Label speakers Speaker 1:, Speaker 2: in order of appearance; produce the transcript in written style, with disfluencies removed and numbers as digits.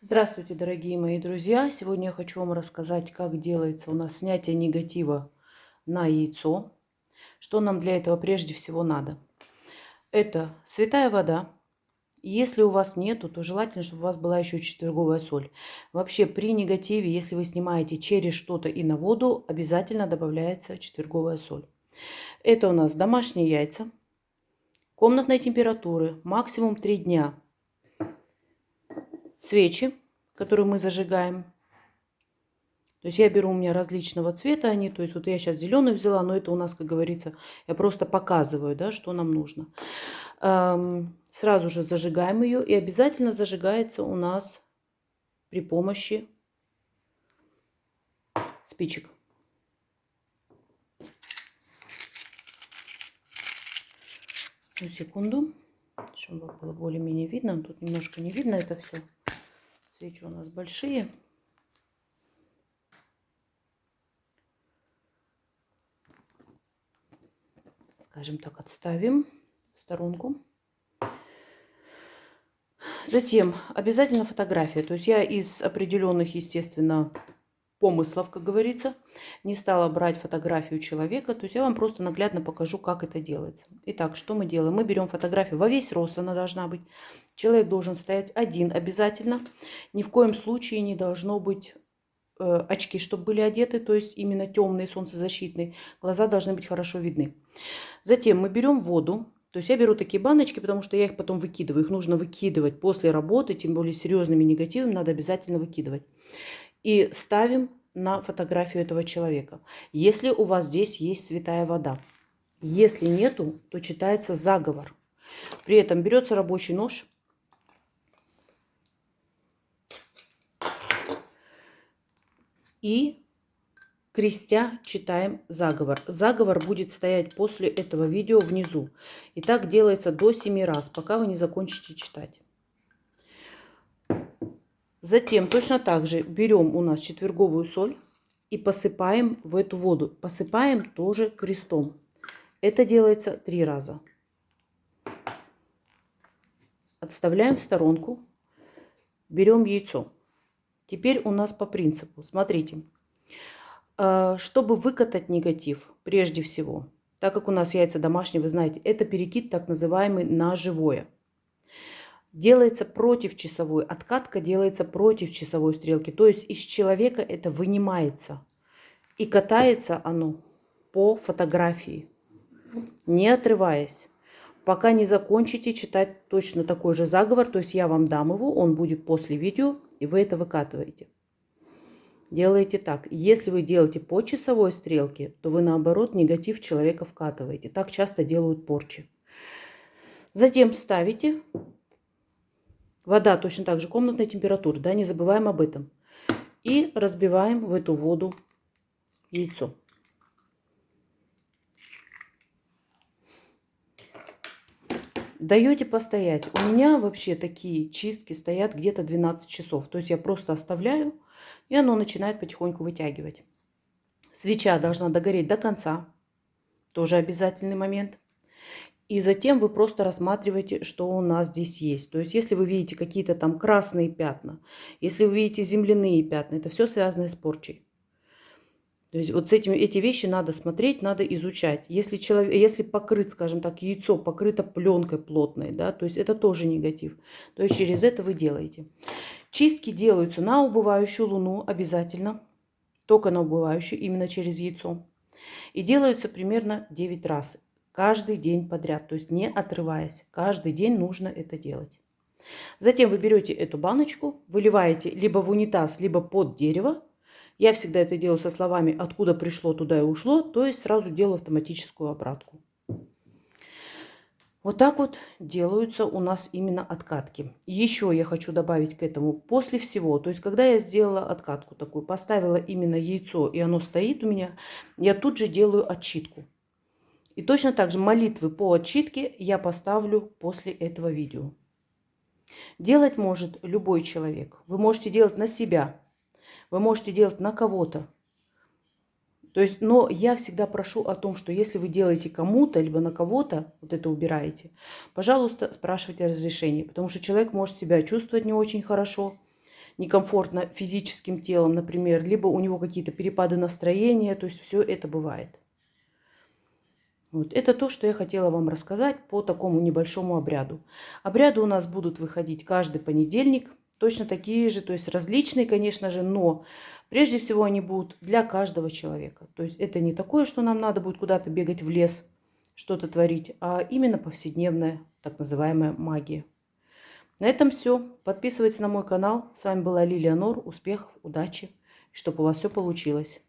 Speaker 1: Здравствуйте, дорогие мои друзья! Сегодня я хочу вам рассказать, как делается у нас снятие негатива на яйцо. Что нам для этого прежде всего надо? Это святая вода. Если у вас нету, то желательно, чтобы у вас была еще четверговая соль. Вообще при негативе, если вы снимаете через что-то и на воду, обязательно добавляется четверговая соль. Это у нас домашние яйца комнатной температуры, максимум 3 дня. Свечи, которые мы зажигаем. То есть я беру, у меня различного цвета они, то есть вот я сейчас зеленый взяла, но это у нас, как говорится, я просто показываю, да, что нам нужно. Сразу же зажигаем ее, и обязательно зажигается у нас при помощи спичек. Одну секунду, чтобы было более-менее видно. Тут немножко не видно это все. Свечи у нас большие. Скажем так, отставим в сторонку. Затем обязательно фотография. То есть я из определенных, естественно, помыслов, как говорится, не стала брать фотографию человека. То есть я вам просто наглядно покажу, как это делается. Итак, что мы делаем? Мы берем фотографию во весь рост, она должна быть. Человек должен стоять один обязательно. Ни в коем случае не должно быть очки, чтобы были одеты, то есть именно темные, солнцезащитные. Глаза должны быть хорошо видны. Затем мы берем воду. То есть я беру такие баночки, потому что я их потом выкидываю. Их нужно выкидывать после работы, тем более серьезными негативами надо обязательно выкидывать. И ставим на фотографию этого человека. Если у вас здесь есть святая вода. Если нету, то читается заговор. При этом берется рабочий нож. И крестя читаем заговор. Заговор будет стоять после этого видео внизу. И так делается до 7 раз, пока вы не закончите читать. Затем точно так же берем у нас четверговую соль и посыпаем в эту воду. Посыпаем тоже крестом. Это делается 3 раза. Отставляем в сторонку. Берем яйцо. Теперь у нас по принципу. Смотрите. Чтобы выкатать негатив, прежде всего, так как у нас яйца домашние, вы знаете, это перекид так называемый на живое. Делается против часовой. Откатка делается против часовой стрелки. То есть из человека это вынимается. И катается оно по фотографии, не отрываясь. Пока не закончите читать точно такой же заговор, то есть я вам дам его, он будет после видео, и вы это выкатываете. Делаете так. Если вы делаете по часовой стрелке, то вы наоборот негатив человека вкатываете. Так часто делают порчи. Затем ставите. Вода точно так же комнатной температуры, да, не забываем об этом. И разбиваем в эту воду яйцо. Даете постоять. У меня вообще такие чистки стоят где-то 12 часов. То есть я просто оставляю, и оно начинает потихоньку вытягивать. Свеча должна догореть до конца. Тоже обязательный момент. И затем вы просто рассматриваете, что у нас здесь есть. То есть если вы видите какие-то там красные пятна, если вы видите земляные пятна, это все связано с порчей. То есть вот эти вещи надо смотреть, надо изучать. Если покрыт, скажем так, яйцо покрыто пленкой плотной, да, то есть это тоже негатив. То есть через это вы делаете. Чистки делаются на убывающую луну обязательно. Только на убывающую, именно через яйцо. И делаются примерно 9 раз. Каждый день подряд, то есть не отрываясь. Каждый день нужно это делать. Затем вы берете эту баночку, выливаете либо в унитаз, либо под дерево. Я всегда это делаю со словами «откуда пришло, туда и ушло», то есть сразу делаю автоматическую обратку. Вот так вот делаются у нас именно откатки. Еще я хочу добавить к этому после всего. То есть когда я сделала откатку такую, поставила именно яйцо, и оно стоит у меня, я тут же делаю отчитку. И точно так же молитвы по отчитке я поставлю после этого видео. Делать может любой человек. Вы можете делать на себя. Вы можете делать на кого-то. То есть, но я всегда прошу о том, что если вы делаете кому-то, либо на кого-то, вот это убираете, пожалуйста, спрашивайте разрешение. Потому что человек может себя чувствовать не очень хорошо, некомфортно физическим телом, например, либо у него какие-то перепады настроения, то есть все это бывает. Вот. Это то, что я хотела вам рассказать по такому небольшому обряду. Обряды у нас будут выходить каждый понедельник, точно такие же, то есть различные, конечно же, но прежде всего они будут для каждого человека. То есть это не такое, что нам надо будет куда-то бегать в лес, что-то творить, а именно повседневная, так называемая магия. На этом все. Подписывайтесь на мой канал. С вами была Лилия Нор. Успехов, удачи, чтобы у вас все получилось.